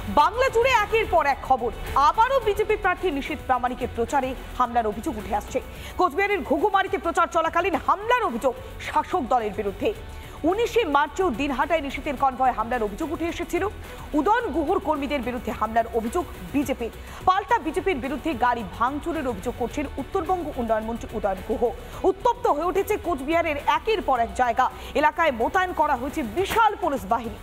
বাংলা জুড়ে একের পর এক খবর। আবারও বিজেপি প্রার্থী নিশীথ প্রামাণিকের প্রচারে হামলার অভিযোগ উঠে আসছে। কোচবিহারের ঘুঘুমারিতে প্রচার চলাকালীন হামলার অভিযোগ শাসক দলের বিরুদ্ধে। 19শে মার্চেও দিনহাটায় নিশীথের কনভয়ে হামলার অভিযোগ উঠে এসেছিল। উদয়ন গুহর কর্মীদের বিরুদ্ধে হামলার অভিযোগ বিজেপির। পাল্টা বিজেপির বিরুদ্ধে গাড়ি ভাঙচুরের অভিযোগ করছেন উত্তরবঙ্গ উন্নয়ন মন্ত্রী উদয়ন গুহ। উত্তপ্ত হয়ে উঠেছে কোচবিহারের একের পর এক জায়গা। এলাকায় মোতায়েন করা হয়েছে বিশাল পুলিশ বাহিনী।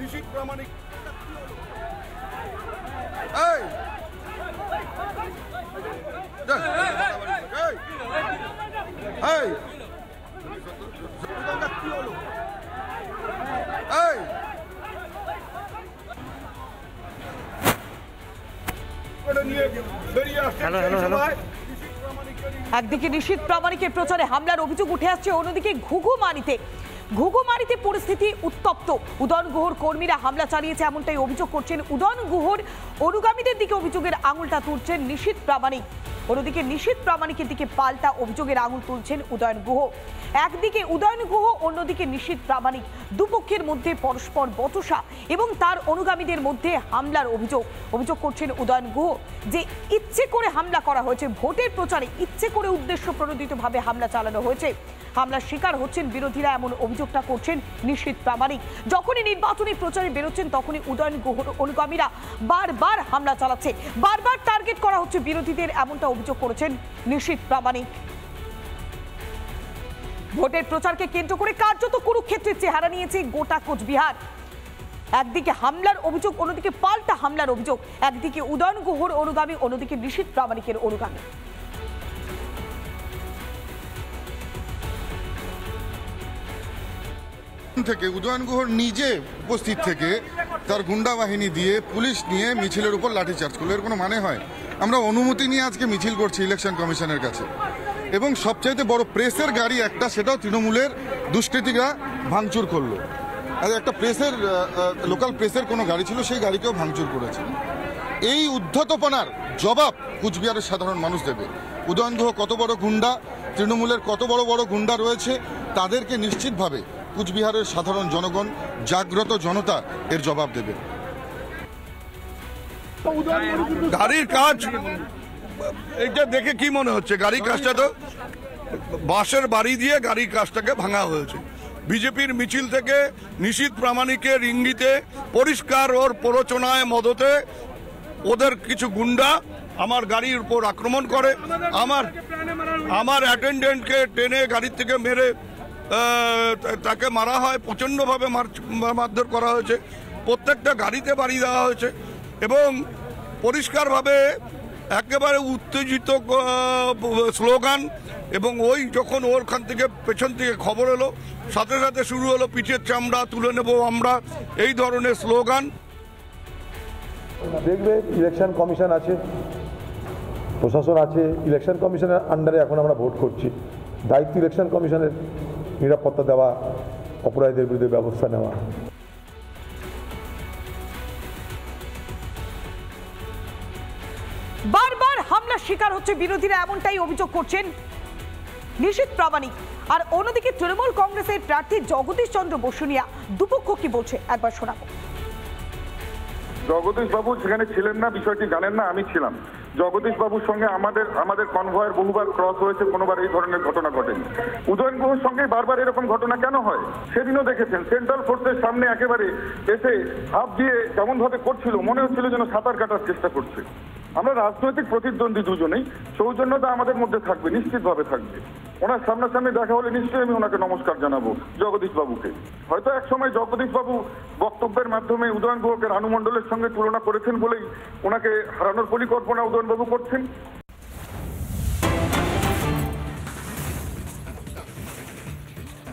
নিশীথ প্রামাণিক একদিকে নিশীথ প্রামাণিকের প্রচারে হামলার অভিযোগ উঠে আসছে, অন্যদিকে ঘুঘুমারিতে পরিস্থিতি উত্তপ্ত। উদয়ন গুহর কর্মীরা হামলা চালিয়েছে এমনটাই অভিযোগ করছেন। উদয়ন গুহর অনুগামীদের দিকে অভিযোগের আঙুলটা তুলছেন নিশীথ প্রামাণিক, অন্যদিকে নিশীথ প্রামাণিকের দিকে পাল্টা অভিযোগের আঙুল তুলছেন উদয়ন গুহ। একদিকে উদয়ন গুহ, অন্যদিকে নিশীথ প্রামাণিক। দুপক্ষের মধ্যে পরস্পর বচসা এবং তার অনুগামীদের মধ্যে হামলার অভিযোগ করছেন উদয়ন গুহ যে ইচ্ছে করে হামলা করা হয়েছে, ভোটের প্রচারে ইচ্ছে করে উদ্দেশ্য প্রণোদিতভাবে হামলা চালানো হয়েছে। হামলার শিকার হচ্ছেন বিরোধীরা, এমন অভিযোগটা করছেন নিশীথ প্রামাণিক। যখনই নির্বাচনী প্রচারে বেরোচ্ছেন তখনই উদয়ন গুহর অনুগামীরা বারবার হামলা চালাচ্ছে, বারবার টার্গেট করা হচ্ছে বিরোধীদের, এমনটা অভিযোগ করেছেন নিশীথ প্রামাণিক। ভোটের প্রচারকে কেন্দ্র করে কার্যত কুরুক্ষেত্রের চেহারা নিয়েছে গোটা কোচবিহার। একদিকে হামলার অভিযোগ, অন্যদিকে পাল্টা হামলার অভিযোগ। একদিকে উদয়ন গুহর অনুগামী, অন্যদিকে নিশীথ প্রামাণিকের অনুগামী। থেকে উদয়ন গুহর নিজে উপস্থিত থেকে তার গুন্ডা বাহিনী দিয়ে পুলিশ নিয়ে মিছিলের উপর লাঠিচার্জ করলো। এর কোনো মানে হয়? আমরা অনুমতি নিয়ে আজকে মিছিল করছি ইলেকশন কমিশনের কাছে, এবং সবচাইতে বড় প্রেসের গাড়ি একটা, সেটাও তৃণমূলের দুষ্কৃতীরা ভাঙচুর করলো। আর একটা প্রেসের লোকাল প্রেসের কোনো গাড়ি ছিল, সেই গাড়িকেও ভাঙচুর করেছে। এই উদ্ধতপনার জবাব কুচবিহারের সাধারণ মানুষ দেবে। উদয়ন গুহ কত বড় গুন্ডা, তৃণমূলের কত বড় বড় গুন্ডা রয়েছে, তাদেরকে নিশ্চিতভাবে কুচবিহারের সাধারণ জনগণ, জাগ্রত জনতা এর জবাব দেবে। গাড়ির কাজ এটা দেখে কি মনে হচ্ছে? গাড়ির কাজটা তো বাঁশের বাড়ি দিয়ে গাড়ির কাজটাকে ভাঙা হয়েছে। বিজেপির মিছিল থেকে নিশীথ প্রামাণিকের ইঙ্গিতে পরিষ্কার, ওর প্ররোচনায় মদতে ওদের কিছু গুন্ডা আমার গাড়ির উপর আক্রমণ করে। আমার অ্যাটেন্ডেন্টকে টেনে গাড়ির থেকে মেরে তাকে মারা হয়, প্রচণ্ডভাবে মারধর করা হয়েছে। প্রত্যেকটা গাড়িতে বাড়ি দেওয়া হয়েছে এবং পরিষ্কারভাবে একেবারে উত্তেজিত স্লোগান। এবং ওই যখন ওরখান থেকে পেছন থেকে খবর এলো, সাথে সাথে শুরু হলো পিঠের চামড়া তুলে নেব আমরা, এই ধরনের স্লোগান। দেখবে ইলেকশন কমিশন আছে, প্রশাসন আছে, ইলেকশন কমিশনের আন্ডারে এখন আমরা ভোট করছি। দায়িত্ব ইলেকশন কমিশনের নিরাপত্তা দেওয়া, অপরাধীদের বিরুদ্ধে ব্যবস্থা নেওয়া। বারবার হামলার শিকার হচ্ছে বিরোধীরা, এমনটাই অভিযোগ করছেন নিশীথ প্রামাণিক। আর অন্যদিকে তৃণমূল কংগ্রেসের প্রার্থী জগদীশ চন্দ্র বসুনিয়া দুপক্ষ কি বলছে একবার শোনাবো। জগদীশ বাবু সেখানে ছিলেন না, বিষয়টি জানেন না, আমি ছিলাম। জগদীশ বাবুর সঙ্গে আমাদের কনভয়ের বহুবার ক্রস হয়েছে, কোনোবার এই ধরনের ঘটনা ঘটেনি। উদয়ন গুহর সঙ্গে বারবার এরকম ঘটনা কেন হয়? সেদিনও দেখেছেন সেন্ট্রাল ফোর্সের সামনে একেবারে এসে হাত দিয়ে যেমন ভাবে করছিল, মনে হচ্ছিল যেন সাঁতার কাটার চেষ্টা করছে। আমরা রাজনৈতিক প্রতিদ্বন্দ্বী দুজনেই, সৌজন্যতা আমাদের মধ্যে থাকবে, নিশ্চিতভাবে থাকবে। ওনার সামনাসামনি দেখা হলে নিশ্চয়ই আমি ওনাকে নমস্কার জানাবো, জগদীশ বাবুকে। হয়তো এক সময় জগদীশ বাবু বক্তব্যের মাধ্যমে উদয়ন গুহকে রানু মণ্ডলের সঙ্গে তুলনা করেছেন বলেই ওনাকে হারানোর পরিকল্পনা উদয়ন বাবু করছেন।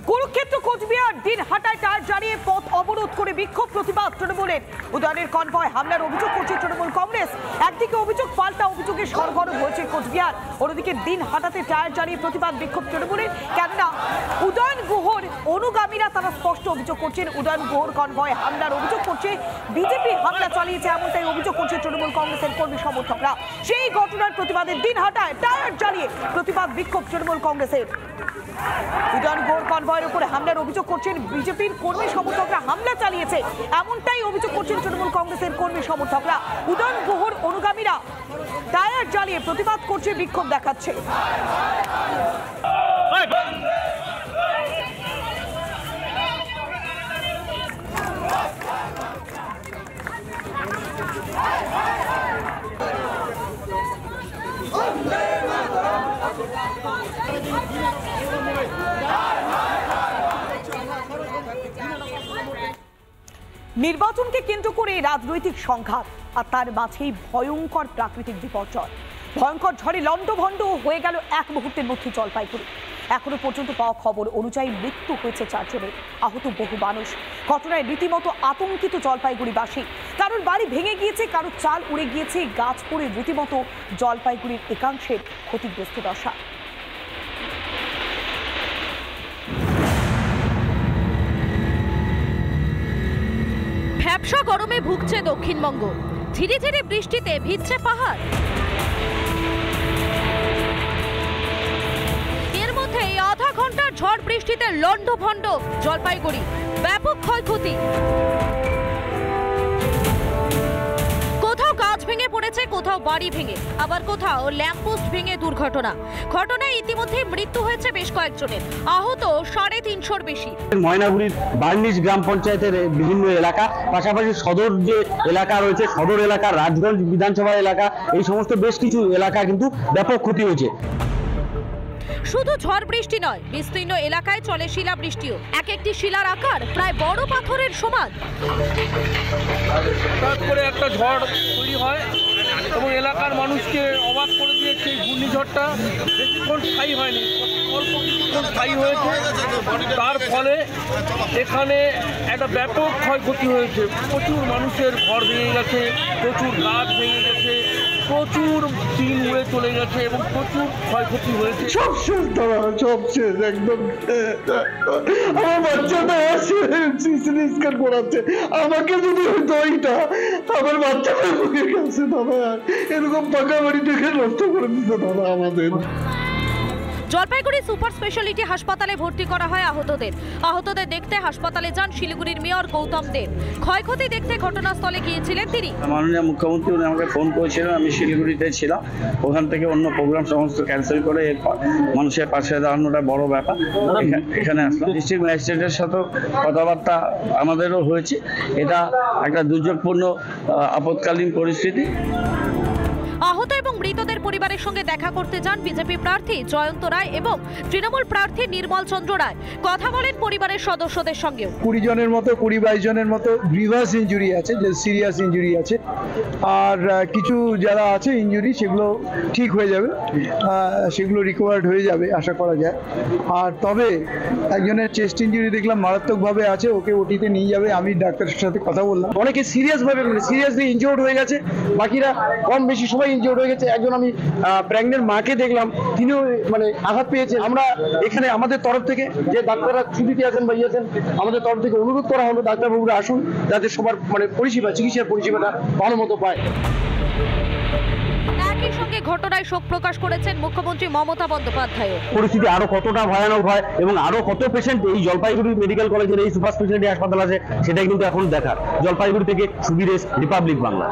কুরুক্ষেত্র কোচবিহার দিনহাটায় টায়ার জ্বালিয়ে পথ অবরোধ করে বিক্ষোভ প্রতিবাদ তৃণমূলের। উদয়নের কনভয় হামলার অভিযোগ করছে তৃণমূল কংগ্রেস। একদিকে অভিযোগ, পাল্টা অভিযোগে সরগরম হয়েছে কোচবিহার। অন্যদিকে দিনহাটাতে টায়ার জ্বালিয়ে প্রতিবাদ বিক্ষোভ তৃণমূলের, কেননা উদয়ন উদয়ন গুহর অনুগামীরা তারা স্পষ্ট অভিযোগ করছেন উদয়ন গুহর কনভয় হামলার অভিযোগ করছে বিজেপি হামলা চালিয়েছে এমনটাই অভিযোগ করছে তৃণমূল কংগ্রেসের কর্মী সমর্থকরা। সেই ঘটনার প্রতিবাদের দিন হাটায় টায়ার জ্বালিয়ে প্রতিবাদ বিক্ষোভ তৃণমূল কংগ্রেসের। উদয়ন গুহর কনভয়ের উপরে হামলার অভিযোগ করছেন বিজেপির কর্মী সমর্থকরা হামলা চালিয়েছে এমনটাই অভিযোগ করছেন তৃণমূল কংগ্রেসের কর্মী সমর্থকরা। উদয়ন গুহর অনুগামীরা টায়ার জ্বালিয়ে প্রতিবাদ করছে বিক্ষোভ দেখাচ্ছে। নির্বাচনকে কেন্দ্র করে রাজনৈতিক সংঘাত আর তার মাঝেই ভয়ঙ্কর প্রাকৃতিক বিপর্যয়। ভয়ঙ্কর ঝড়ে লন্ডভন্ড হয়ে গেল এক মুহূর্তের মধ্যে জলপাইগুড়ি। এখনো পর্যন্ত পাওয়া খবর অনুযায়ী মৃত্যু হয়েছে 4 জনের, আহত বহু মানুষ। ঘটনায় রীতিমতো আতঙ্কিত জলপাইগুড়িবাসী। কারোর বাড়ি ভেঙে গিয়েছে, কারোর চাল উড়ে গিয়েছে, গাছ পড়ে রীতিমতো জলপাইগুড়ির একাংশের ক্ষতিগ্রস্ত দশা। ভ্যাপসা গরমে ভুগছে দক্ষিণবঙ্গ, ধীরে ধীরে বৃষ্টিতে ভিজছে পাহাড়। এর মধ্যে আধা ঘন্টার ঝড় বৃষ্টিতে লন্ডভন্ড জলপাইগুড়ি, ব্যাপক ক্ষয়ক্ষতি। কোথাও গাছ ভেঙে পড়েছে, কোথাও বাড়ি ভেঙে, আবার কোথাও ল্যাম্পপোস্ট ভেঙে দুর্ঘটনা। ঘটনায় ইতিমধ্যে মৃত্যু হয়েছে বেশ কয়েকজনের, আহত 350-র বেশি। ময়নাগুড়ির বার্নিশ গ্রাম পঞ্চায়েতের বিভিন্ন এলাকা, পাশাপাশি সদর যে এলাকা রয়েছে, সদর এলাকা, রাজগঞ্জ বিধানসভা এলাকা, এই সমস্ত বেশ কিছু এলাকা কিন্তু ব্যাপক ক্ষতি হয়েছে। শুধু ঝড় বৃষ্টি নয়, বিস্তীর্ণ এলাকায় চলে শিলা বৃষ্টিও। এক একটি শিলার আকার প্রায় বড় পাথরের সমান। হঠাৎ করে একটা ঝড় তৈরি হয় এবং এলাকার মানুষকে অবাক করে দিয়েছে। এই ঘূর্ণিঝড়টা বেশিক্ষণ স্থায়ী হয়নি, অল্প কিছুক্ষণ স্থায়ী হয়েছে। তার ফলে এখানে একটা ব্যাপক ক্ষয়ক্ষতি হয়েছে। প্রচুর মানুষের ঘর ভেঙে গেছে, প্রচুর গাছ ভেঙে গেছে, প্রচুর টিন উড়ে চলে গেছে এবং প্রচুর ক্ষয়ক্ষতি হয়েছে। সব শেষ দাদা, সব শেষ একদম। আমার বাচ্চাটা স্ক্যান করাচ্ছে, আমাকে যদি হয়তো ওইটা আমার বাচ্চাটা বুকে গেছে দাদা, এরকম পাকা বাড়ি দেখে নষ্ট করে দিতে দাদা আমাদের। জলপাইগুড়ি সুপার স্পেশালিটি হাসপাতালে ভর্তি করা হয় আহতদের। আহতদের দেখতে হাসপাতালে যান শিলিগুড়ির মেয়র গৌতম দেব। ক্ষয়ক্ষতি দেখতে ঘটনাস্থলে গিয়েছিলেন তিনি। মাননীয় মুখ্যমন্ত্রী উনি আমাকে ফোন করেছিলেন, আমি শিলিগুড়িতে ছিলাম। ওখান থেকে অন্য প্রোগ্রাম সমস্ত ক্যান্সেল করে মানুষের পাশে দাঁড়ানোটা বড় ব্যাপার, এখানে আসলাম। ডিস্ট্রিক্ট ম্যাজিস্ট্রেটের সাথে কথাবার্তা আমাদেরও হয়েছে। এটা একটা দুর্যোগপূর্ণ আপৎকালীন পরিস্থিতি। আহত এবং মৃতদের পরিবারের সঙ্গে দেখা করতে যান বিজেপি প্রার্থী জয়ন্ত রায় এবং তৃণমূল প্রার্থী নির্মল চন্দ্র রায়। কথা বলেন পরিবারের সদস্যদের সঙ্গেও। 20 জনের মতো 20-22 জনের মতো গ্রিভাস ইনজুরি আছে, যে সিরিয়াস ইনজুরি আছে, আর কিছু যারা আছে ইনজুরি সেগুলো ঠিক হয়ে যাবে, সেগুলো রিকভার্ড হয়ে যাবে আশা করা যায়। আর তবে একজনের চেস্ট ইনজুরি দেখলাম মারাত্মকভাবে আছে, ওকে ওটিতে নিয়ে যাবে। আমি ডাক্তারের সাথে কথা বললাম, অনেকে সিরিয়াসলি ইনজিওর্ড হয়ে গেছে, বাকিরা কম বেশি সবাই ইনজিওর্ড হয়ে গেছে। একজন আমি প্রেগনেন্ট মাকে দেখলাম, তিনিও আঘাত পেয়েছে। আমরা এখানে আমাদের তরফ থেকে যে ডাক্তাররা ছুটিতে আছেন বা ইয়েছেন, আমাদের তরফ থেকে অনুরোধ করা হলো ডাক্তারবাবুরা আসুন, যাতে সবার পরিষেবা, চিকিৎসার পরিষেবাটা ভালো মতো পায়। একই সঙ্গে ঘটনায় শোক প্রকাশ করেছেন মুখ্যমন্ত্রী মমতা বন্দ্যোপাধ্যায়। পরিস্থিতি আরো কতটা ভয়ানক হয় এবং আরো কত পেশেন্ট এই জলপাইগুড়ি মেডিকেল কলেজের এই সুপার স্পেশালিটি হাসপাতাল আছে, সেটাই কিন্তু এখন দেখার। জলপাইগুড়ি থেকে সুবীরেশ, রিপাবলিক বাংলা।